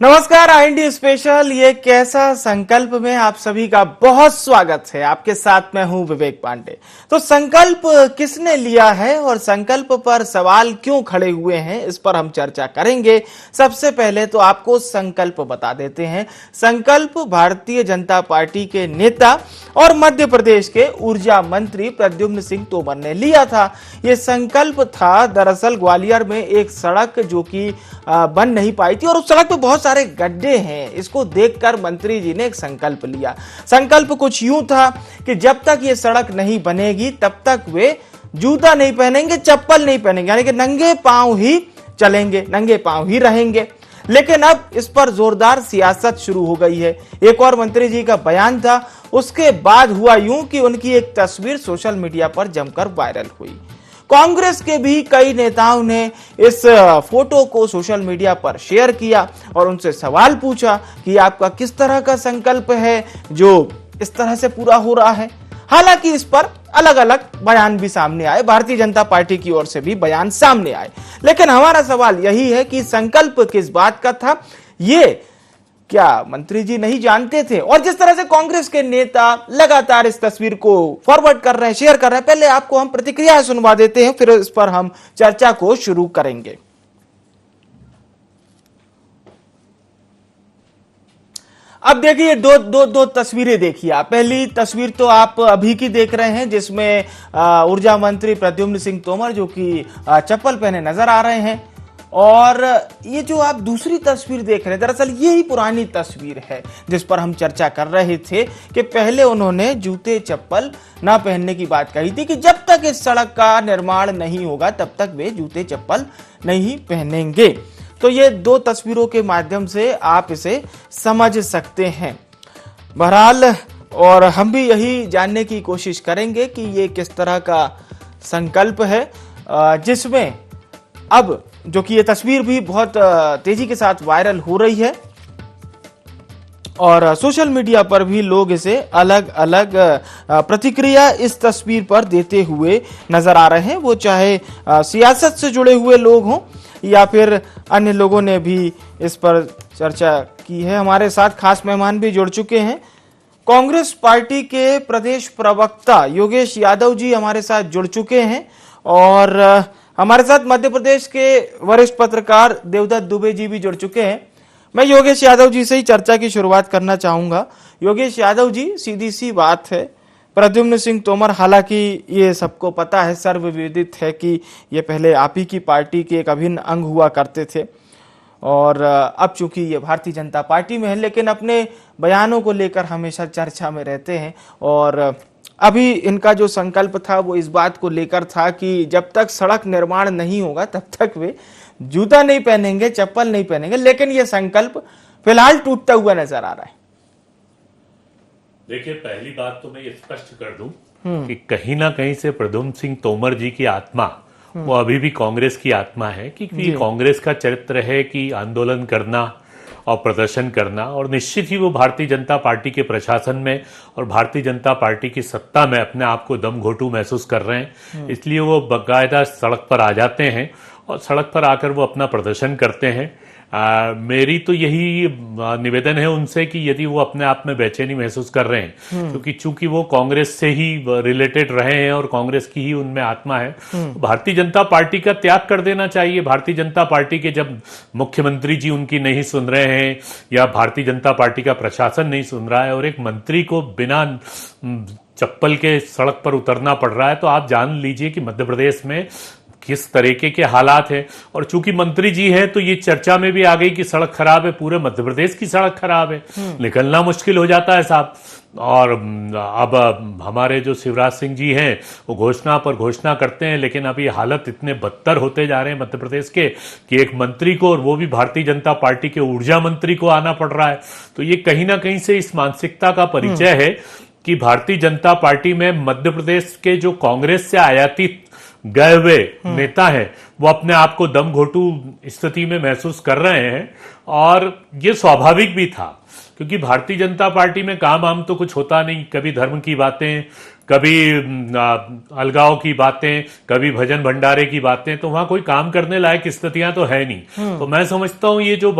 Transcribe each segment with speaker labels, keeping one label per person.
Speaker 1: नमस्कार। IND special ये कैसा संकल्प में आप सभी का बहुत स्वागत है। आपके साथ मैं हूं विवेक पांडे। तो संकल्प किसने लिया है और संकल्प पर सवाल क्यों खड़े हुए हैं, इस पर हम चर्चा करेंगे। सबसे पहले तो आपको संकल्प बता देते हैं। संकल्प भारतीय जनता पार्टी के नेता और मध्य प्रदेश के ऊर्जा मंत्री प्रद्युम्न सिंह तोमर ने लिया था। ये संकल्प था दरअसल ग्वालियर में एक सड़क जो कि बन नहीं पाई थी और उस सड़क पे बहुत सारे गड्ढे हैं। इसको देखकर मंत्री जी ने एक संकल्प लिया। संकल्प कुछ यूं था कि जब तक ये सड़क नहीं बनेगी तब तक वे जूता नहीं पहनेंगे, चप्पल नहीं पहनेंगे, यानी कि नंगे पांव ही चलेंगे, नंगे पांव ही रहेंगे। लेकिन अब इस पर जोरदार सियासत शुरू हो गई है। एक और मंत्री जी का बयान था, उसके बाद हुआ यूं कि उनकी एक तस्वीर सोशल मीडिया पर जमकर वायरल हुई। कांग्रेस के भी कई नेताओं ने इस फोटो को सोशल मीडिया पर शेयर किया और उनसे सवाल पूछा कि आपका किस तरह का संकल्प है जो इस तरह से पूरा हो रहा है। हालांकि इस पर अलग अलग बयान भी सामने आए, भारतीय जनता पार्टी की ओर से भी बयान सामने आए। लेकिन हमारा सवाल यही है कि संकल्प किस बात का था, ये क्या मंत्री जी नहीं जानते थे? और जिस तरह से कांग्रेस के नेता लगातार इस तस्वीर को फॉरवर्ड कर रहे हैं, शेयर कर रहे हैं, पहले आपको हम प्रतिक्रिया सुनवा देते हैं, फिर इस पर हम चर्चा को शुरू करेंगे। अब देखिए दो तस्वीरें देखिए आप। पहली तस्वीर तो आप अभी की देख रहे हैं जिसमें ऊर्जा मंत्री प्रद्युम्न सिंह तोमर जो कि चप्पल पहने नजर आ रहे हैं। और ये जो आप दूसरी तस्वीर देख रहे हैं, दरअसल यही पुरानी तस्वीर है जिस पर हम चर्चा कर रहे थे कि पहले उन्होंने जूते चप्पल ना पहनने की बात कही थी कि जब तक इस सड़क का निर्माण नहीं होगा तब तक वे जूते चप्पल नहीं पहनेंगे। तो ये दो तस्वीरों के माध्यम से आप इसे समझ सकते हैं। बहरहाल और हम भी यही जानने की कोशिश करेंगे कि ये किस तरह का संकल्प है जिसमें अब जो कि ये तस्वीर भी बहुत तेजी के साथ वायरल हो रही है और सोशल मीडिया पर भी लोग इसे अलग अलग प्रतिक्रिया इस तस्वीर पर देते हुए नजर आ रहे हैं। वो चाहे सियासत से जुड़े हुए लोग हों या फिर अन्य लोगों ने भी इस पर चर्चा की है। हमारे साथ खास मेहमान भी जुड़ चुके हैं। कांग्रेस पार्टी के प्रदेश प्रवक्ता योगेश यादव जी हमारे साथ जुड़ चुके हैं और हमारे साथ मध्य प्रदेश के वरिष्ठ पत्रकार देवदत्त दुबे जी भी जुड़ चुके हैं। मैं योगेश यादव जी से ही चर्चा की शुरुआत करना चाहूंगा। योगेश यादव जी, सीधी सी बात है, प्रद्युम्न सिंह तोमर, हालांकि ये सबको पता है, सर्वविदित है कि ये पहले आप ही की पार्टी के एक अभिन्न अंग हुआ करते थे और अब चूंकि ये भारतीय जनता पार्टी में है लेकिन अपने बयानों को लेकर हमेशा चर्चा में रहते हैं। और अभी इनका जो संकल्प था वो इस बात को लेकर था कि जब तक सड़क निर्माण नहीं होगा तब तक वे जूता नहीं पहनेंगे, चप्पल नहीं पहनेंगे। लेकिन ये संकल्प फिलहाल टूटता हुआ नजर आ रहा है।
Speaker 2: देखिए, पहली बात तो मैं ये स्पष्ट कर दूं कि कहीं ना कहीं से प्रद्युम्न सिंह तोमर जी की आत्मा वो अभी भी कांग्रेस की आत्मा है कि कांग्रेस का चरित्र है कि आंदोलन करना और प्रदर्शन करना, और निश्चित ही वो भारतीय जनता पार्टी के प्रशासन में और भारतीय जनता पार्टी की सत्ता में अपने आप को दम घोटू महसूस कर रहे हैं। इसलिए वो बाकायदा सड़क पर आ जाते हैं और सड़क पर आकर वो अपना प्रदर्शन करते हैं। मेरी तो यही निवेदन है उनसे कि यदि वो अपने आप में बेचैनी महसूस कर रहे हैं क्योंकि चूंकि वो कांग्रेस से ही रिलेटेड रहे हैं और कांग्रेस की ही उनमें आत्मा है, भारतीय जनता पार्टी का त्याग कर देना चाहिए। भारतीय जनता पार्टी के जब मुख्यमंत्री जी उनकी नहीं सुन रहे हैं या भारतीय जनता पार्टी का प्रशासन नहीं सुन रहा है और एक मंत्री को बिना चप्पल के सड़क पर उतरना पड़ रहा है, तो आप जान लीजिए कि मध्य प्रदेश में किस तरीके के हालात हैं। और चूंकि मंत्री जी हैं तो ये चर्चा में भी आ गई कि सड़क खराब है, पूरे मध्य प्रदेश की सड़क खराब है, निकलना मुश्किल हो जाता है साहब। और अब हमारे जो शिवराज सिंह जी हैं वो घोषणा पर घोषणा करते हैं, लेकिन अब ये हालत इतने बदतर होते जा रहे हैं मध्य प्रदेश के कि एक मंत्री को, और वो भी भारतीय जनता पार्टी के ऊर्जा मंत्री को आना पड़ रहा है। तो ये कहीं ना कहीं से इस मानसिकता का परिचय है कि भारतीय जनता पार्टी में मध्य प्रदेश के जो कांग्रेस से आयातित गए हुए नेता हैं वो अपने आप को दम घोटू स्थिति में महसूस कर रहे हैं। और ये स्वाभाविक भी था क्योंकि भारतीय जनता पार्टी में काम आम तो कुछ होता नहीं, कभी धर्म की बातें, कभी अलगाव की बातें, कभी भजन भंडारे की बातें, तो वहां कोई काम करने लायक स्थितियां तो है नहीं। तो मैं समझता हूं ये जो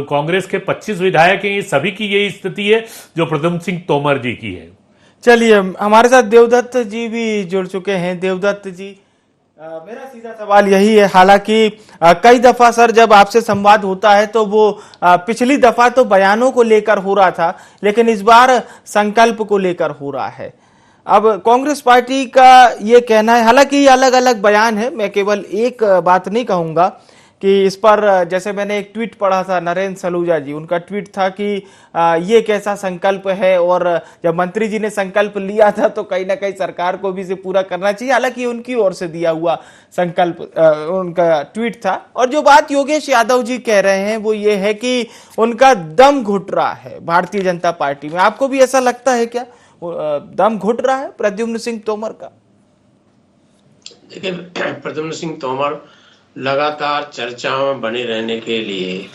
Speaker 2: कांग्रेस के 25 विधायक हैं, ये सभी की यही स्थिति है जो प्रद्युम्न सिंह तोमर जी की है।
Speaker 1: चलिए, हमारे साथ देवदत्त जी भी जुड़ चुके हैं। देवदत्त जी, मेरा सीधा सवाल यही है, हालांकि कई दफा सर जब आपसे संवाद होता है तो वो पिछली दफा तो बयानों को लेकर हो रहा था, लेकिन इस बार संकल्प को लेकर हो रहा है। अब कांग्रेस पार्टी का ये कहना है, हालांकि अलग अलग बयान है, मैं केवल एक बात नहीं कहूंगा कि इस पर, जैसे मैंने एक ट्वीट पढ़ा था नरेंद्र सलूजा जी, उनका ट्वीट था कि ये कैसा संकल्प है, और जब मंत्री जी ने संकल्प लिया था तो कहीं ना कहीं सरकार को भी इसे पूरा करना चाहिए। हालांकि उनकी ओर से दिया हुआ संकल्प उनका ट्वीट था। और जो बात योगेश यादव जी कह रहे हैं वो ये है कि उनका दम घुट रहा है भारतीय जनता पार्टी में। आपको भी ऐसा लगता है क्या, दम घुट रहा है प्रद्युम्न सिंह तोमर का?
Speaker 3: देखिए, प्रद्युम्न सिंह तोमर लगातार चर्चाओं में बने रहने के लिए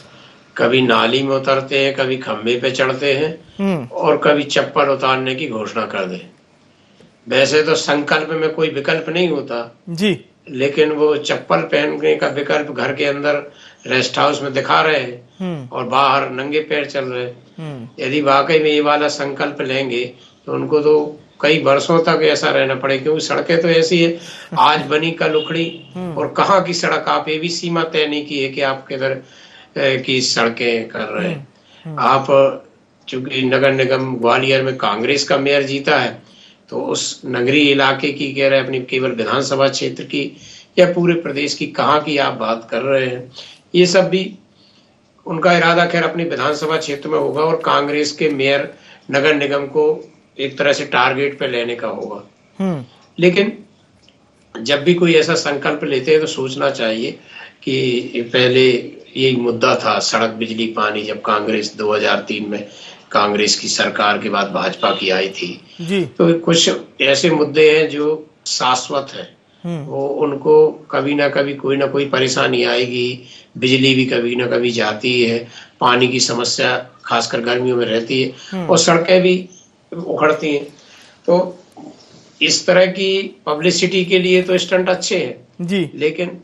Speaker 3: कभी नाली में उतरते हैं, कभी खंबे पे चढ़ते हैं और कभी चप्पल उतारने की घोषणा कर दे। वैसे तो संकल्प में कोई विकल्प नहीं होता
Speaker 1: जी,
Speaker 3: लेकिन वो चप्पल पहनने का विकल्प घर के अंदर रेस्ट हाउस में दिखा रहे हैं और बाहर नंगे पैर चल रहे हैं। यदि वाकई में ये वाला संकल्प लेंगे तो उनको तो कई वर्षों तक ऐसा रहना पड़े, क्योंकि सड़कें तो ऐसी है, आज बनी कल उखड़ी, और कहाँ की सड़क, आप ये भी सीमा तय नहीं की है कि आप किधर की सड़कें कर रहे हैं। आप चूंकि नगर निगम ग्वालियर में कांग्रेस का मेयर जीता है तो उस नगरीय इलाके की कह रहे हैं, अपनी केवल विधानसभा क्षेत्र की या पूरे प्रदेश की कहाँ की आप बात कर रहे हैं। ये सब भी उनका इरादा खैर अपनी विधानसभा क्षेत्र में होगा और कांग्रेस के मेयर नगर निगम को एक तरह से टारगेट पे लेने का होगा। लेकिन जब भी कोई ऐसा संकल्प लेते हैं तो सोचना चाहिए कि पहले यही मुद्दा था सड़क, बिजली, पानी, जब कांग्रेस 2003 में कांग्रेस की सरकार के बाद भाजपा की आई थी
Speaker 1: जी।
Speaker 3: तो कुछ ऐसे मुद्दे हैं जो शाश्वत है, वो उनको कभी ना कभी कोई ना कोई परेशानी आएगी। बिजली भी कभी ना कभी जाती है, पानी की समस्या खासकर गर्मियों में रहती है और सड़कें भी उखड़ती हैं। तो इस तरह की पब्लिसिटी के लिए तो स्टंट अच्छे हैं
Speaker 1: जी,
Speaker 3: लेकिन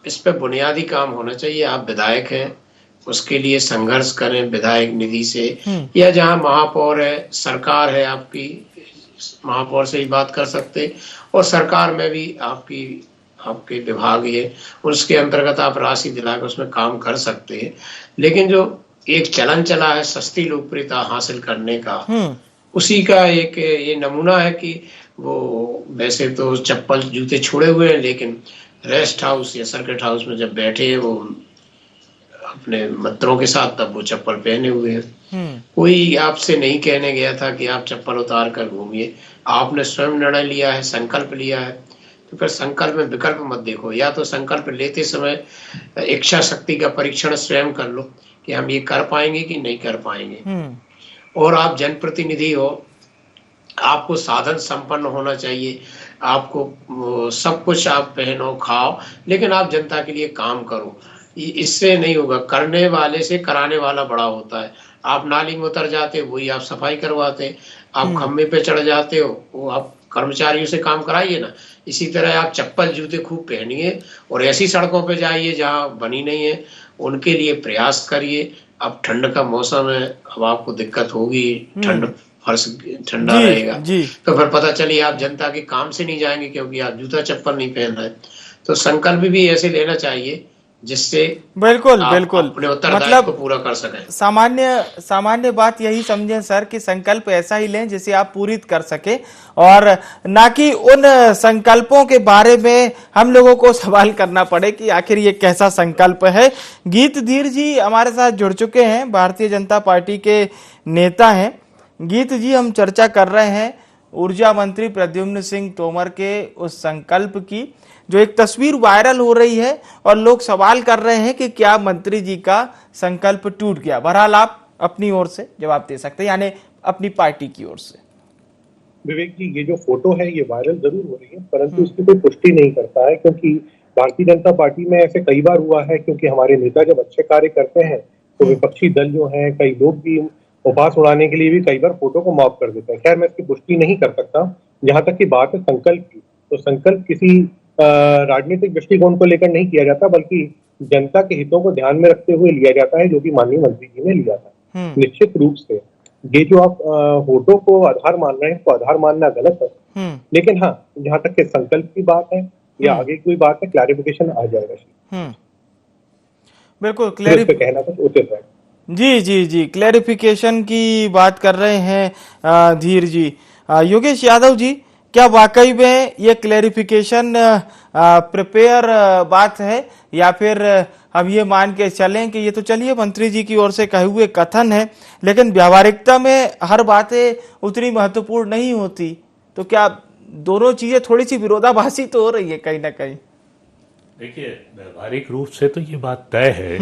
Speaker 3: इस पे बुनियादी काम होना चाहिए। आप विधायक हैं, उसके लिए संघर्ष करें विधायक निधि से, या जहां महापौर है, सरकार है आपकी, महापौर से ही बात कर सकते, और सरकार में भी आपके विभाग है, उसके अंतर्गत आप राशि दिलाकर उसमें काम कर सकते हैं। लेकिन जो एक चलन चला है सस्ती लोकप्रियता हासिल करने का, उसी का एक ये नमूना है कि वो वैसे तो चप्पल जूते छोड़े हुए हैं लेकिन रेस्ट हाउस या सर्किट हाउस में जब बैठे हैं वो अपने मित्रों के साथ, तब वो चप्पल पहने हुए हैं। कोई आपसे नहीं कहने गया था कि आप चप्पल उतार कर घूमिए, आपने स्वयं निर्णय लिया है, संकल्प लिया है, तो फिर संकल्प में विकल्प मत देखो। या तो संकल्प लेते समय इच्छा शक्ति का परीक्षण स्वयं कर लो कि हम ये कर पाएंगे कि नहीं कर पाएंगे। और आप जनप्रतिनिधि हो, आपको साधन संपन्न होना चाहिए, आपको सब कुछ आप पहनो खाओ, लेकिन आप जनता के लिए काम करो। इससे नहीं होगा, करने वाले से कराने वाला बड़ा होता है। आप नाली में उतर जाते हो, वही आप सफाई करवाते, आप खम्भे पे चढ़ जाते हो, वो आप कर्मचारियों से काम कराइए ना। इसी तरह आप चप्पल जूते खूब पहनिए और ऐसी सड़कों पे जाइए जहाँ बनी नहीं है, उनके लिए प्रयास करिए। अब ठंड का मौसम है, अब आपको दिक्कत होगी, ठंड फर्श ठंडा रहेगा तो फिर पता चलिए आप जनता के काम से नहीं जाएंगे क्योंकि आप जूता चप्पल नहीं पहन रहे। तो संकल्प भी ऐसे लेना चाहिए जिससे
Speaker 1: बिल्कुल
Speaker 3: अपने उत्तरदायित्व को पूरा कर सकें।
Speaker 1: सामान्य बात यही समझें सर कि संकल्प ऐसा ही लें जिसे आप पूरी कर सके, और ना कि उन संकल्पों के बारे में हम लोगों को सवाल करना पड़े कि आखिर ये कैसा संकल्प है। गीत धीर जी हमारे साथ जुड़ चुके हैं, भारतीय जनता पार्टी के नेता हैं। गीत जी, हम चर्चा कर रहे हैं ऊर्जा मंत्री प्रद्युम्न सिंह तोमर के उस संकल्प की, जो एक तस्वीर वायरल हो रही है और लोग सवाल कर रहे हैं कि क्या मंत्री जी का संकल्प टूट गया। बहरहाल आप अपनी ओर से जवाब दे सकते हैं, यानी अपनी पार्टी की ओर से।
Speaker 4: विवेक जी, ये जो फोटो है ये वायरल जरूर हो रही है, परंतु इसकी कोई पुष्टि नहीं करता है, क्योंकि भारतीय जनता पार्टी में ऐसे कई बार हुआ है, क्योंकि हमारे नेता जब अच्छे कार्य करते हैं तो विपक्षी दल जो है, कई लोग भी उपहास उड़ाने के लिए भी कई बार फोटो को मॉब कर देते हैं। खैर, मैं इसकी पुष्टि नहीं कर सकता, जहां तक की बात है संकल्प की, तो संकल्प किसी राजनीतिक दृष्टिकोण को लेकर नहीं किया जाता, बल्कि जनता के हितों को ध्यान में रखते हुए लिया जाता है, जो कि माननीय मंत्री जी ने लिया था। निश्चित रूप से ये जो आप वोटों को आधार मान रहे हैं, तो आधार मानना गलत है। लेकिन हाँ, जहां तक के संकल्प की बात है या आगे कोई बात है, क्लैरिफिकेशन आ जाएगा।
Speaker 1: बिल्कुल
Speaker 4: कहना कुछ उचित है।
Speaker 1: जी जी जी, क्लैरिफिकेशन की बात कर रहे हैं धीर जी। योगेश यादव जी, क्या वाकई में ये क्लैरिफिकेशन प्रिपेयर बात है, या फिर हम ये मान के चलें कि ये तो चलिए मंत्री जी की ओर से कहे हुए कथन है, लेकिन व्यावहारिकता में हर बातें उतनी महत्वपूर्ण नहीं होती, तो क्या दोनों चीजें थोड़ी सी विरोधाभासी तो हो रही है कहीं ना कहीं?
Speaker 2: देखिए, व्यवहारिक रूप से तो ये बात तय है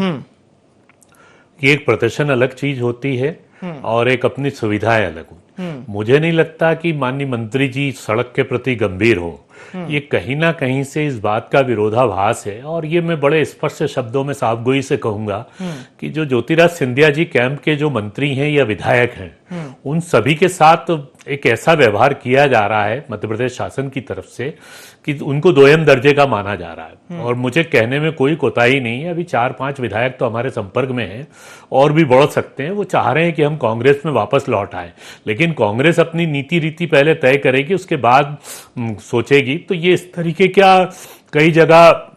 Speaker 2: कि एक प्रदर्शन अलग चीज होती है और एक अपनी सुविधाएं अलग होती। मुझे नहीं लगता कि माननीय मंत्री जी सड़क के प्रति गंभीर हो। ये कहीं ना कहीं से इस बात का विरोधाभास है, और ये मैं बड़े स्पष्ट शब्दों में साफगोई से कहूंगा कि जो ज्योतिराज सिंधिया जी कैंप के जो मंत्री हैं या विधायक हैं, उन सभी के साथ एक ऐसा व्यवहार किया जा रहा है मध्य प्रदेश शासन की तरफ से कि उनको दोयम दर्जे का माना जा रहा है। और मुझे कहने में कोई कोताही नहीं है, अभी 4-5 विधायक तो हमारे संपर्क में हैं और भी बढ़ सकते हैं। वो चाह रहे हैं कि हम कांग्रेस में वापस लौट आए, लेकिन कांग्रेस अपनी नीति रीति पहले तय करेगी, उसके बाद सोचेगी। तो ये इस तरीके क्या कई जगह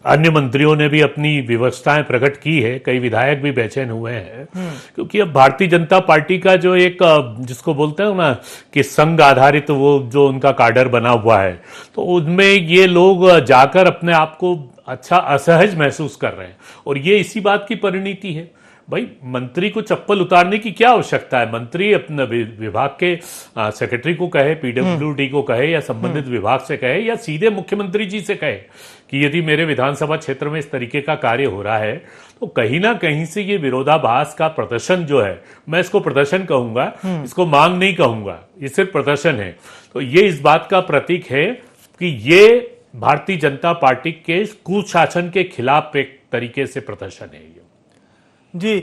Speaker 2: अन्य मंत्रियों ने भी अपनी विवशताएं प्रकट की है, कई विधायक भी बेचैन हुए हैं, क्योंकि अब भारतीय जनता पार्टी का जो एक जिसको बोलते हैं ना कि संघ आधारित वो जो उनका काडर बना हुआ है, तो उनमें ये लोग जाकर अपने आप को अच्छा असहज महसूस कर रहे हैं, और ये इसी बात की परिणति है। भाई, मंत्री को चप्पल उतारने की क्या आवश्यकता है? मंत्री अपने विभाग के सेक्रेटरी को कहे, पीडब्ल्यूडी को कहे, या संबंधित विभाग से कहे, या सीधे मुख्यमंत्री जी से कहे कि यदि मेरे विधानसभा क्षेत्र में इस तरीके का कार्य हो रहा है, तो कहीं ना कहीं से ये विरोधाभास का प्रदर्शन जो है, मैं इसको प्रदर्शन कहूंगा, इसको मांग नहीं कहूंगा, ये सिर्फ प्रदर्शन है। तो ये इस बात का प्रतीक है कि ये भारतीय जनता पार्टी के कुशासन के खिलाफ एक तरीके से प्रदर्शन है।
Speaker 1: जी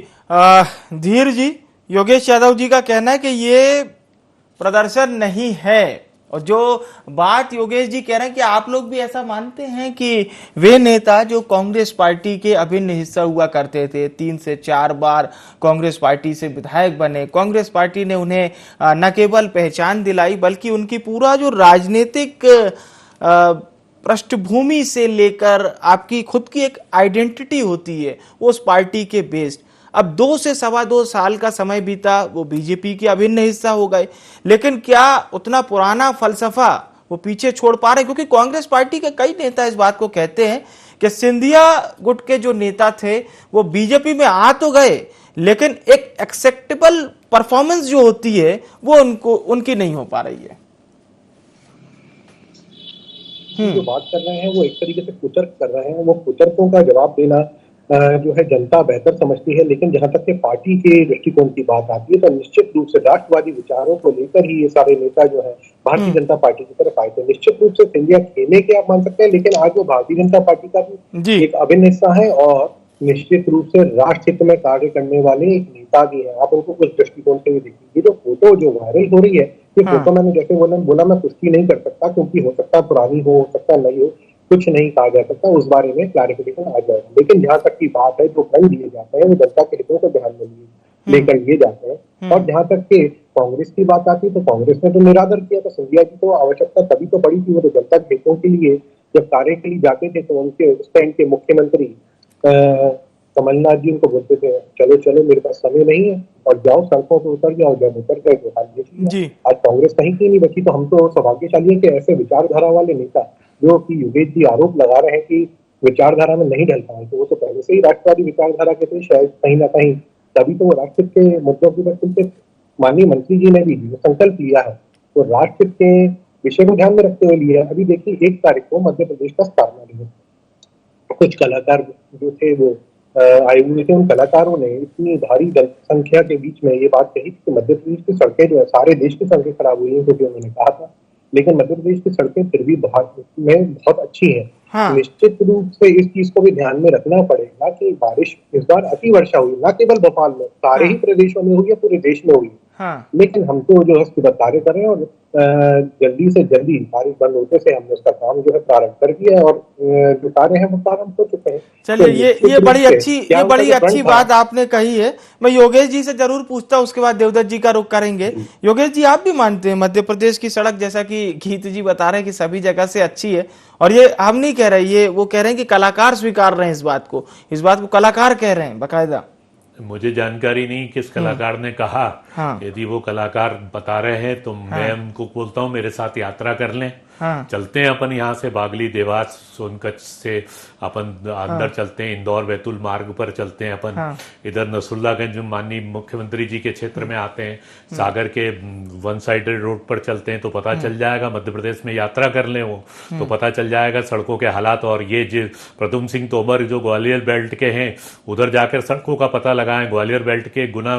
Speaker 1: धीर जी, योगेश यादव जी का कहना है कि ये प्रदर्शन नहीं है, और जो बात योगेश जी कह रहे हैं कि आप लोग भी ऐसा मानते हैं कि वे नेता जो कांग्रेस पार्टी के अभिन्न हिस्सा हुआ करते थे, 3 से 4 बार कांग्रेस पार्टी से विधायक बने, कांग्रेस पार्टी ने उन्हें न केवल पहचान दिलाई बल्कि उनकी पूरा जो राजनीतिक पृष्ठभूमि से लेकर आपकी खुद की एक आइडेंटिटी होती है वो उस पार्टी के बेस्ड। अब 2 से 2.25 साल का समय बीता, वो बीजेपी के अभिन्न हिस्सा हो गए, लेकिन क्या उतना पुराना फलसफा वो पीछे छोड़ पा रहे? क्योंकि कांग्रेस पार्टी के कई नेता इस बात को कहते हैं कि सिंधिया गुट के जो नेता थे वो बीजेपी में आ तो गए, लेकिन एक एक्सेप्टेबल परफॉर्मेंस जो होती है वो उनकी नहीं हो पा रही है।
Speaker 4: जो बात कर रहे हैं वो एक तरीके से कुतर्क कर रहे हैं, वो कुतर्कों का जवाब देना जो है जनता बेहतर समझती है। लेकिन जहां तक के पार्टी के दृष्टिकोण की बात आती है, तो निश्चित रूप से राष्ट्रवादी विचारों को लेकर ही ये सारे नेता जो है भारतीय जनता पार्टी की तरफ आए थे। निश्चित रूप से सिंधिया खेमे के आप मान सकते हैं, लेकिन आज वो भारतीय जनता पार्टी का भी एक अभिन्न हिस्सा है और निश्चित रूप से राष्ट्र हित में कार्य करने वाले एक नेता भी है। आप उनको उस दृष्टिकोण से भी देखिए। जो फोटो जो वायरल हो रही है, ये फोटो मैंने जैसे बोला मैं पुष्टि नहीं कर सकता, क्योंकि हो सकता है पुरानी हो सकता है नहीं हो, कुछ नहीं कहा जा सकता, उस बारे में क्लैरिफिकेशन आ जाएगा। लेकिन जहां तक की बात है, जो फंड दिए जाते हैं वो जनता के हितों को ध्यान में लेकर लिए जाते हैं। और जहां तक के कांग्रेस की बात आती है, तो कांग्रेस ने तो निरादर किया, तो सिंधिया जी को आवश्यकता तभी तो पड़ी थी। वो तो जनता के हितों के लिए जब कार्य के लिए जाते थे, तो उनके उस टाइम के मुख्यमंत्री कमलनाथ जी उनको बोलते थे, चलो चलो मेरे पास समय नहीं है और जाओ सड़कों पर उतर जाओ। जब उतर गए तो हाल ये आज कांग्रेस कहीं की नहीं बची। तो हम तो सौभाग्यशाली है कि ऐसे विचारधारा वाले नेता जो कि योगेश जी आरोप लगा रहे हैं कि विचारधारा में नहीं ढल पाए, तो वो तो पहले से ही राष्ट्रवादी विचारधारा के थे, शायद कहीं ना कहीं तभी तो वो राष्ट्र के मुद्दों की पर माननीय मंत्री जी ने भी संकल्प लिया है, तो राष्ट्र के विषय को ध्यान में रखते हुए लिया। अभी देखिए 1 तारीख को मध्य प्रदेश का स्थापना दिवस, कुछ कलाकार जो थे वो आए हुए थे। उन कलाकारों ने इतनी भारी जनसंख्या के बीच में ये बात कही कि मध्य प्रदेश की सड़कें जो है, सारे देश की सड़कें खराब हुई हैं, क्योंकि उन्होंने कहा था, लेकिन मध्य प्रदेश की सड़कें फिर भी बहुत अच्छी हैं। हाँ। निश्चित रूप से इस चीज को भी ध्यान में रखना पड़ेगा कि बारिश इस बार अति वर्षा हुई, ना केवल भोपाल में, सारे ही प्रदेशों में हुई है, पूरे देश में हुई।
Speaker 1: हाँ।
Speaker 4: लेकिन हम तो जो है उसके बाद कार्य कर रहे हैं और जल्दी से जल्दी बारिश बंद होते से हमने उसका काम जो है प्रारंभ कर दिया है और जो कार्य है वो प्रारंभ हो चुके हैं।
Speaker 1: चलिए,
Speaker 4: तो निश्चित
Speaker 1: ये
Speaker 4: रूप
Speaker 1: बड़ी
Speaker 4: से
Speaker 1: अच्छी
Speaker 4: क्या
Speaker 1: ये
Speaker 4: उसका
Speaker 1: बड़ी
Speaker 4: जो
Speaker 1: अच्छी
Speaker 4: फ्रंट था।
Speaker 1: बात आपने कही है। मैं योगेश जी से जरूर पूछता हूँ, उसके बाद देवदत्त जी का रुख करेंगे। योगेश जी, आप भी मानते हैं मध्य प्रदेश की सड़क, जैसा कि गीत जी बता रहे हैं कि सभी जगह से अच्छी है, और ये हम नहीं कह रहे, ये वो कह रहे हैं कि कलाकार स्वीकार रहे हैं इस बात को कलाकार कह रहे हैं बकायदा।
Speaker 2: मुझे जानकारी नहीं किस कलाकार ने कहा।
Speaker 1: हाँ।
Speaker 2: यदि वो कलाकार बता रहे हैं तो मैं
Speaker 1: हाँ।
Speaker 2: उनको बोलता हूँ मेरे साथ यात्रा कर लें।
Speaker 1: हाँ।
Speaker 2: चलते हैं अपन यहाँ से बागली, देवास, सोनकच्छ से अपन अंदर चलते हैं, इंदौर बैतूल मार्ग पर चलते हैं अपन।
Speaker 1: हाँ।
Speaker 2: इधर नसरुल्लागंज माननीय मुख्यमंत्री जी के क्षेत्र में आते हैं, सागर के वन साइडेड रोड पर चलते हैं तो पता चल जाएगा। मध्य प्रदेश में यात्रा कर लें वो तो पता चल जाएगा सड़कों के हालात। और ये जो प्रद्युम्न सिंह तोमर जो ग्वालियर बेल्ट के हैं, उधर जाकर सड़कों का पता लगाएं। ग्वालियर बेल्ट के गुना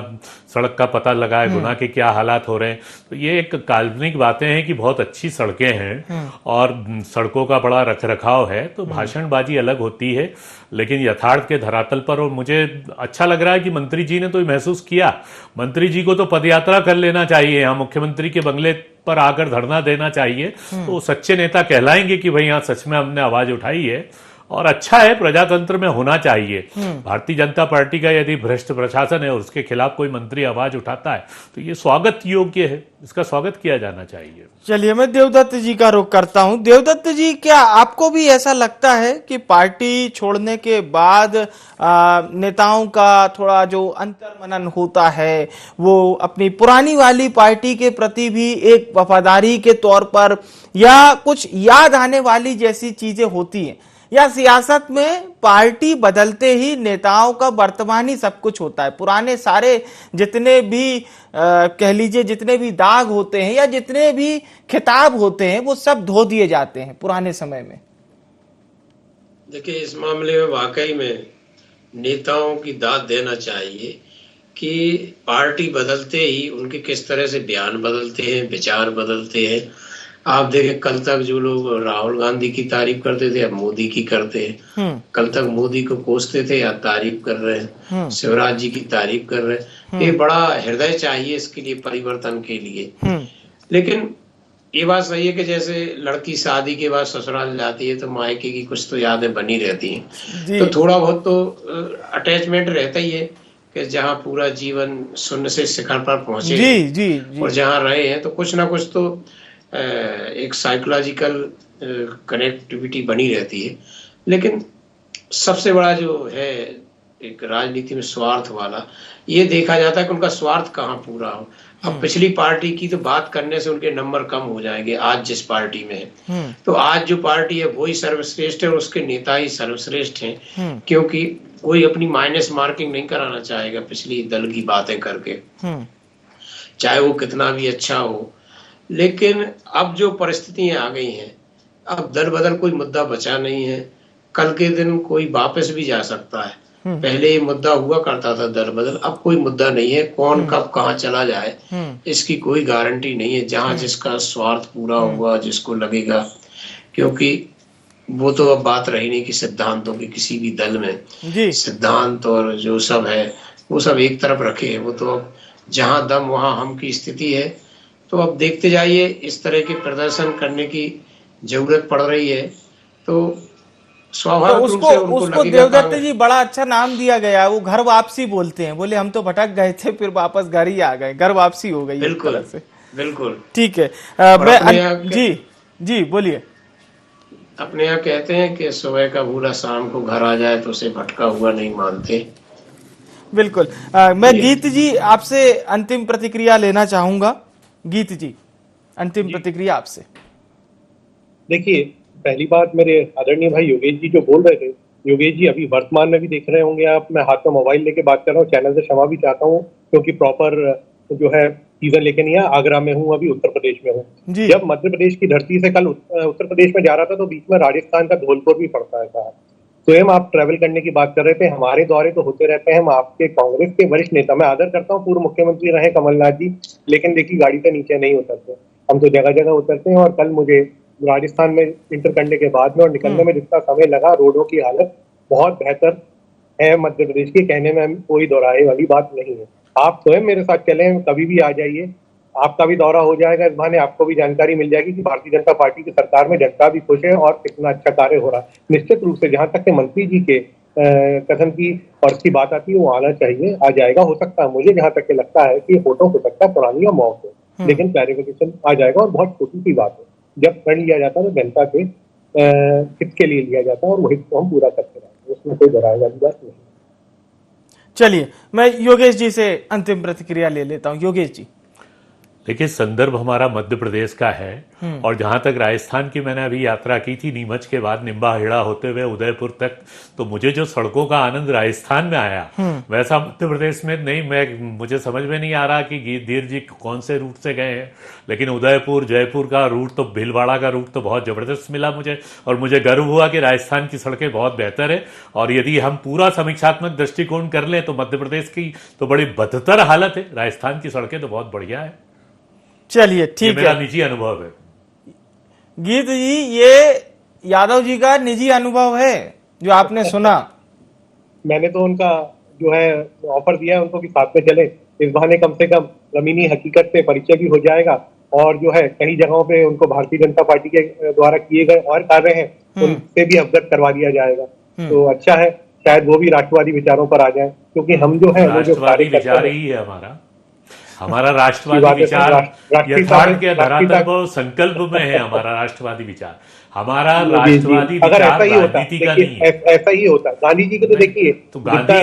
Speaker 2: सड़क का पता लगाएं, गुना के क्या हालात हो रहे हैं। तो ये एक काल्पनिक बातें हैं कि बहुत अच्छी सड़कें हैं और सड़कों का बड़ा रखरखाव है, तो भाषणबाजी अलग होती है, लेकिन यथार्थ के धरातल पर। और मुझे अच्छा लग रहा है कि मंत्री जी ने तो महसूस किया। मंत्री जी को तो पदयात्रा कर लेना चाहिए, यहाँ मुख्यमंत्री के बंगले पर आकर धरना देना चाहिए, तो सच्चे नेता कहलाएंगे कि भाई यहाँ सच में हमने आवाज उठाई है। और अच्छा है, प्रजातंत्र में होना चाहिए। भारतीय जनता पार्टी का यदि भ्रष्ट प्रशासन है और उसके खिलाफ कोई मंत्री आवाज उठाता है तो ये स्वागत योग्य है, इसका स्वागत किया जाना चाहिए।
Speaker 1: चलिए, मैं देवदत्त जी का रुख करता हूं। देवदत्त जी, क्या आपको भी ऐसा लगता है कि पार्टी छोड़ने के बाद नेताओं का थोड़ा जो अंतर्मनन होता है वो अपनी पुरानी वाली पार्टी के प्रति भी एक वफादारी के तौर पर या कुछ याद आने वाली जैसी चीजें होती हैं, या सियासत में पार्टी बदलते ही नेताओं का वर्तमान ही सब कुछ होता है, पुराने सारे जितने भी कह लीजिए जितने भी दाग होते हैं या जितने भी खिताब होते हैं वो सब धो दिए जाते हैं पुराने समय में?
Speaker 3: देखिए, इस मामले में वाकई में नेताओं की दाद देना चाहिए कि पार्टी बदलते ही उनके किस तरह से बयान बदलते हैं, विचार बदलते हैं। आप देखें, कल तक जो लोग राहुल गांधी की तारीफ करते थे अब मोदी की करते हैं। कल तक मोदी को कोसते थे या तारीफ कर रहे हैं, शिवराज जी की तारीफ कर रहे हैं। ये बड़ा हृदय चाहिए इसके लिए, परिवर्तन के लिए। लेकिन ये बात सही है कि जैसे लड़की शादी के बाद ससुराल जाती है तो मायके की कुछ तो यादें बनी रहती हैं, तो थोड़ा बहुत तो अटैचमेंट रहता ही है कि जहाँ पूरा जीवन शून्य से शिखर पर पहुंचे जी। और जहाँ रहे हैं तो कुछ ना कुछ तो एक साइकोलॉजिकल कनेक्टिविटी बनी रहती है। लेकिन सबसे बड़ा जो है एक राजनीति में स्वार्थ वाला, ये देखा जाता है कि उनका स्वार्थ कहाँ पूरा हो। अब पिछली पार्टी की तो बात करने से उनके नंबर कम हो जाएंगे, आज जिस पार्टी में है तो आज जो पार्टी है वही सर्वश्रेष्ठ है और उसके नेता ही सर्वश्रेष्ठ हैं, क्योंकि कोई अपनी माइनस मार्किंग नहीं कराना चाहेगा पिछली दल की बातें करके, चाहे वो कितना भी अच्छा हो। लेकिन अब जो परिस्थितियां आ गई हैं, अब दल बदल कोई मुद्दा बचा नहीं है। कल के दिन कोई वापस भी जा सकता है। पहले ये मुद्दा हुआ करता था दल बदल, अब कोई मुद्दा नहीं है। कौन कब कहाँ चला जाए इसकी कोई गारंटी नहीं है। जहां जिसका स्वार्थ पूरा हुआ, जिसको लगेगा, क्योंकि वो तो अब बात रही नहीं कि सिद्धांतों की किसी भी दल में सिद्धांत और जो सब है वो सब एक तरफ रखे हैं। वो तो अब जहां दम वहां हम की स्थिति है। तो अब देखते जाइए, इस तरह के प्रदर्शन करने की जरूरत पड़ रही है तो स्वाभाविक रूप से
Speaker 1: उसको देवदत्त जी बड़ा अच्छा नाम दिया गया है, वो घर वापसी बोलते हैं। बोले हम तो भटक गए थे फिर वापस घर ही आ गए, घर वापसी हो गई।
Speaker 3: बिल्कुल से बिल्कुल
Speaker 1: ठीक है। जी बोलिए।
Speaker 3: अपने यहाँ कहते हैं कि सुबह का भूला शाम को घर आ जाए तो उसे भटका हुआ नहीं मानते।
Speaker 1: बिल्कुल। मैं गीत जी आपसे अंतिम प्रतिक्रिया लेना चाहूंगा। गीत जी, अंतिम प्रतिक्रिया आपसे।
Speaker 4: देखिए, पहली बात, मेरे आदरणीय भाई योगेश जी जो बोल रहे थे, योगेश जी अभी वर्तमान में भी देख रहे होंगे आप, मैं हाथ में मोबाइल लेके बात कर रहा हूँ। चैनल से क्षमा भी चाहता हूँ क्योंकि प्रॉपर जो है सीजन लेके नहीं है। आगरा में हूँ, अभी उत्तर प्रदेश में हूँ। जब मध्य प्रदेश की धरती से कल उत्तर प्रदेश में जा रहा था तो बीच में राजस्थान का धौलपुर भी पड़ता है। स्वयं आप ट्रैवल करने की बात कर रहे थे, हमारे दौरे तो होते रहते हैं। हम आपके कांग्रेस के वरिष्ठ नेता, मैं आदर करता हूँ, पूर्व मुख्यमंत्री रहे कमलनाथ जी, लेकिन देखिए गाड़ी से नीचे नहीं उतरते, हम तो जगह जगह उतरते हैं। और कल मुझे राजस्थान में इंटर करने के बाद में और निकलने में जितना समय लगा, रोडों की हालत बहुत बेहतर है मध्य प्रदेश की, कहने में कोई दोहराए वाली बात नहीं है। आप स्वयं मेरे साथ चलें, कभी भी आ जाइए, आपका भी दौरा हो जाएगा, इस बहाने आपको भी जानकारी मिल जाएगी कि भारतीय जनता पार्टी की सरकार में जनता भी खुश है और कितना अच्छा कार्य हो रहा है। निश्चित रूप से जहां तक के मंत्री जी के कथन की और उसकी बात आती है, वो आना चाहिए, आ जाएगा। हो सकता है, मुझे जहां तक के लगता है कि ये फोटो हो सकता है पुरानी या मौत हो, लेकिन क्लैरिफिकेशन आ जाएगा और बहुत छोटी सी बात है। जब फंड लिया जाता है तो जनता के हित के लिए लिया जाता है और वही को हम पूरा करते रहेंगे, उसमें कोई डराने वाली बात नहीं।
Speaker 1: चलिए, मैं योगेश जी से अंतिम प्रतिक्रिया ले लेता हूं। योगेश जी,
Speaker 2: देखिए, संदर्भ हमारा मध्य प्रदेश का है और जहां तक राजस्थान की मैंने अभी यात्रा की थी, नीमच के बाद निम्बाहेड़ा होते हुए उदयपुर तक, तो मुझे जो सड़कों का आनंद राजस्थान में आया वैसा मध्य प्रदेश में नहीं। मुझे समझ में नहीं आ रहा कि धीर जी कौन से रूट से गए हैं, लेकिन उदयपुर जयपुर का रूट तो, भीलवाड़ा का रूट तो बहुत जबरदस्त मिला मुझे और मुझे गर्व हुआ कि राजस्थान की सड़कें बहुत बेहतर है। और यदि हम पूरा समीक्षात्मक दृष्टिकोण कर लें तो मध्य प्रदेश की तो बड़ी बदतर हालत है, राजस्थान की सड़कें तो बहुत बढ़िया है।
Speaker 1: चलिए ठीक है,
Speaker 2: मेरा निजी अनुभव है।
Speaker 1: गीत जी, ये यादव जी का निजी अनुभव है जो आपने सुना।
Speaker 4: मैंने तो उनका जो है ऑफर दिया है उनको कि साथ में चले, इस बहाने कम से कम जमीनी हकीकत से परिचय भी हो जाएगा और जो है कई जगहों पे उनको भारतीय जनता पार्टी के द्वारा किए गए और कार्य हैं उनसे भी अवगत करवा दिया जाएगा। तो अच्छा है, शायद वो भी राष्ट्रवादी विचारों पर आ जाए, क्योंकि हम जो है वो जो
Speaker 2: राष्ट्रवादी विचार ही है हमारा राष्ट्रवादी विचार यथार्थ के धरातल पर संकल्प में है। हमारा राष्ट्रवादी विचार, हमारा राष्ट्रवादी विचार राजनीति का नहीं है।
Speaker 4: ऐसा ही होता है। गांधी जी को तो देखिए,
Speaker 2: तो गांधी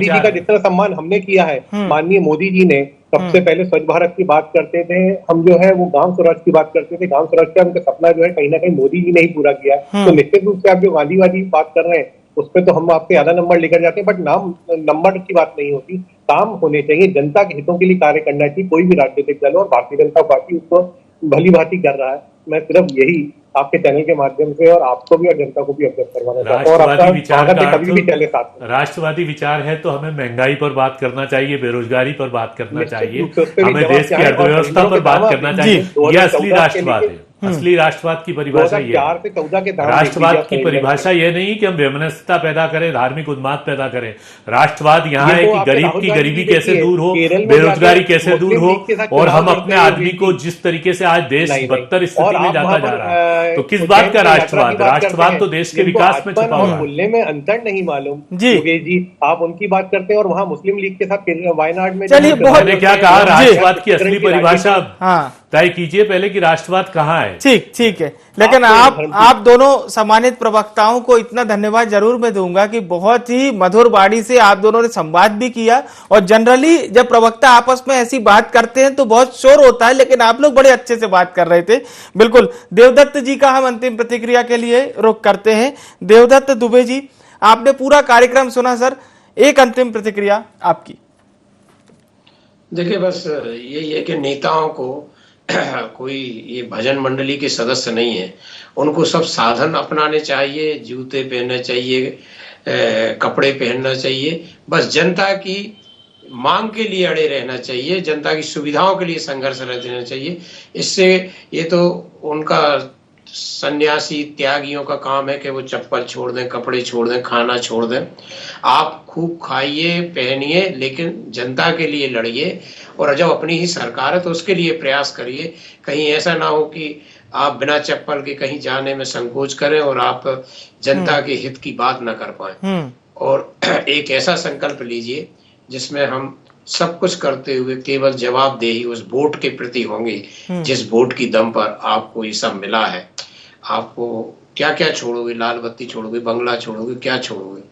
Speaker 4: जी का जितना सम्मान हमने किया है, माननीय मोदी जी ने सबसे पहले स्वच्छ भारत की बात करते थे, हम जो है वो गांव स्वराज की बात करते थे। गांव स्वराज का उनका सपना जो है कहीं ना कहीं मोदी जी ने ही पूरा किया। तो निश्चित रूप से आप जो गांधीवादी बात कर रहे हैं उस पर तो हम आपके आधा नंबर लेकर जाते हैं, बट नाम नंबर की बात नहीं होती, काम होने चाहिए, जनता के हितों के लिए कार्य करना चाहिए कोई भी राजनीतिक दल और भारतीय जनता पार्टी उसको भली भांति कर रहा है। मैं सिर्फ यही आपके चैनल के माध्यम से और आपको भी और जनता को भी अवगत करवाना चाहता हूं। और आपका कभी भी चले साथ में।
Speaker 2: राष्ट्रवादी विचार है तो हमें महंगाई पर बात करना चाहिए, बेरोजगारी पर बात करना चाहिए, हमें देश की अर्थव्यवस्था पर बात करना चाहिए। यह असली राष्ट्रवाद है। असली राष्ट्रवाद की परिभाषा ये है। राष्ट्रवाद की परिभाषा ये नहीं कि हम वैमनस्यता पैदा करें, धार्मिक उन्माद पैदा करें। राष्ट्रवाद यहाँ है कि गरीब की गरीबी कैसे दूर हो, बेरोजगारी कैसे दूर हो, और हम अपने आदमी को जिस तरीके से आज देश बदतर स्थिति में जाता जा रहा है, तो किस बात का राष्ट्रवाद? राष्ट्रवाद तो देश के विकास में छुपा हुआ है।
Speaker 4: मूल्य में अंतर नहीं मालूम योगेश जी, आप उनकी बात करते हैं और वहाँ मुस्लिम लीग के साथ वायनाड में
Speaker 2: मैंने क्या कहा, राष्ट्रवाद की असली परिभाषा तय कीजिए पहले कि राष्ट्रवाद कहाँ है।
Speaker 1: ठीक है, लेकिन आप दोनों सम्मानित प्रवक्ताओं को इतना धन्यवाद जरूर मैं दूंगा कि बहुत ही मधुर वाणी से आप दोनों ने संवाद भी किया। और जनरली जब प्रवक्ता आपस में ऐसी बात करते हैं तो बहुत शोर होता है, लेकिन आप लोग बड़े अच्छे से बात कर रहे थे। बिल्कुल, देवदत्त जी का हम अंतिम प्रतिक्रिया के लिए रुख करते हैं। देवदत्त दुबे जी, आपने पूरा कार्यक्रम सुना सर, एक अंतिम प्रतिक्रिया आपकी।
Speaker 3: देखिए, बस यही है कि नेताओं को कोई ये भजन मंडली के सदस्य नहीं है, उनको सब साधन अपनाने चाहिए, जूते पहनने चाहिए, कपड़े पहनना चाहिए, बस जनता की मांग के लिए अड़े रहना चाहिए, जनता की सुविधाओं के लिए संघर्ष रहना चाहिए। इससे ये तो उनका सन्यासी त्यागियों का काम है कि वो चप्पल छोड़ दें, कपड़े छोड़ दें, खाना छोड़ दें। आप खूब खाइए, पहनिए, लेकिन जनता के लिए लड़िए, और जब अपनी ही सरकार है तो उसके लिए प्रयास करिए। कहीं ऐसा ना हो कि आप बिना चप्पल के कहीं जाने में संकोच करें और आप जनता के हित की बात ना कर पाए। और एक ऐसा संकल्प लीजिए जिसमें हम सब कुछ करते हुए केवल जवाबदेही उस वोट के प्रति होंगे, जिस वोट की दम पर आपको ये सब मिला है। आपको क्या क्या छोड़ोगे, लाल बत्ती छोड़ोगे, बंगला छोड़ोगे, क्या छोड़ोगे?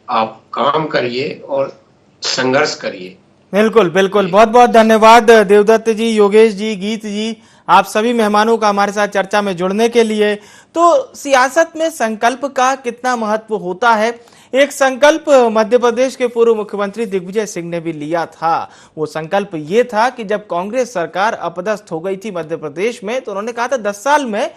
Speaker 3: आप काम करिए और संघर्ष करिए।
Speaker 1: बिल्कुल बिल्कुल, बहुत बहुत धन्यवाद देवदत्त जी, योगेश जी, गीत जी, आप सभी मेहमानों का हमारे साथ चर्चा में जुड़ने के लिए। तो सियासत में संकल्प का कितना महत्व होता है, एक संकल्प मध्य प्रदेश के पूर्व मुख्यमंत्री दिग्विजय सिंह ने भी लिया था। वो संकल्प ये था कि जब कांग्रेस सरकार अपदस्थ हो गई थी मध्य प्रदेश में, तो उन्होंने कहा था 10 साल में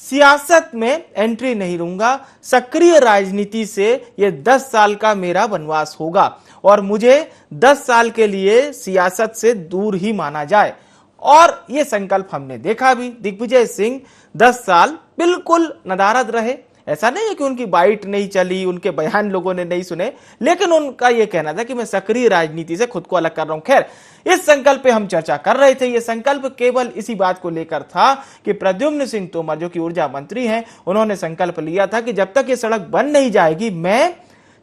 Speaker 1: सियासत में एंट्री नहीं लूंगा, सक्रिय राजनीति से ये 10 साल का मेरा वनवास होगा और मुझे 10 साल के लिए सियासत से दूर ही माना जाए। और ये संकल्प हमने देखा भी, दिग्विजय सिंह 10 साल बिल्कुल नदारद रहे, ऐसा नहीं है कि उनकी बाइट नहीं चली, उनके बयान लोगों ने नहीं सुने, लेकिन उनका यह कहना था कि मैं सक्रिय राजनीति से खुद को अलग कर रहा हूं। खैर, इस संकल्प पे हम चर्चा कर रहे थे। यह संकल्प केवल इसी बात को लेकर था कि प्रद्युम्न सिंह तोमर, जो कि ऊर्जा मंत्री हैं, उन्होंने संकल्प लिया था कि जब तक ये सड़क बन नहीं जाएगी मैं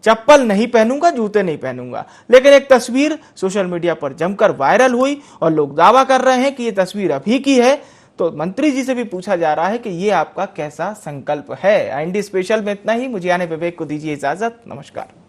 Speaker 1: चप्पल नहीं पहनूंगा, जूते नहीं पहनूंगा। लेकिन एक तस्वीर सोशल मीडिया पर जमकर वायरल हुई और लोग दावा कर रहे हैं कि ये तस्वीर अभी की है। तो मंत्री जी से भी पूछा जा रहा है कि ये आपका कैसा संकल्प है। IND स्पेशल में इतना ही। मुझे यानी विवेक को दीजिए इजाजत। नमस्कार।